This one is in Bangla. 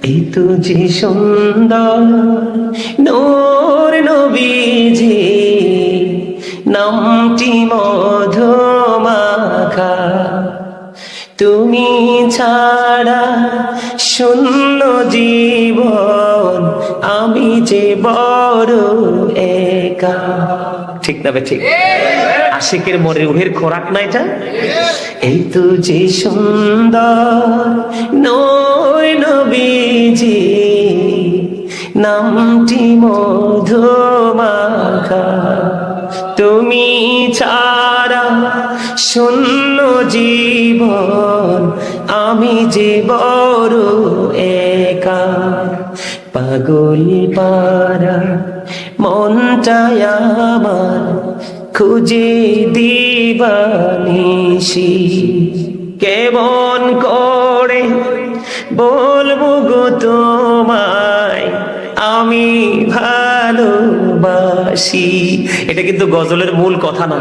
এই তো যে সুন্দর নূর নবীজি, নামটি মধুমাখা, তুমি ছাড়া শূন্য জীবন, আমি যে বড় একা। ঠিক না বে ঠিক? আশিকের মনে রুহের খোরাক না এটা? এই তো যে সুন্দর নূর নবীজি, নামটি মধুমাখা, তুমি ছাড়া শূন্য জীবন, আমি যে বড় একা। পাগল পারা মনটায় আমার খুঁজে দিবানিশি, কেমন করে বলবো গো তোমায় আমি ভালোবাসি। এটা কিন্তু গজলের মূল কথা না।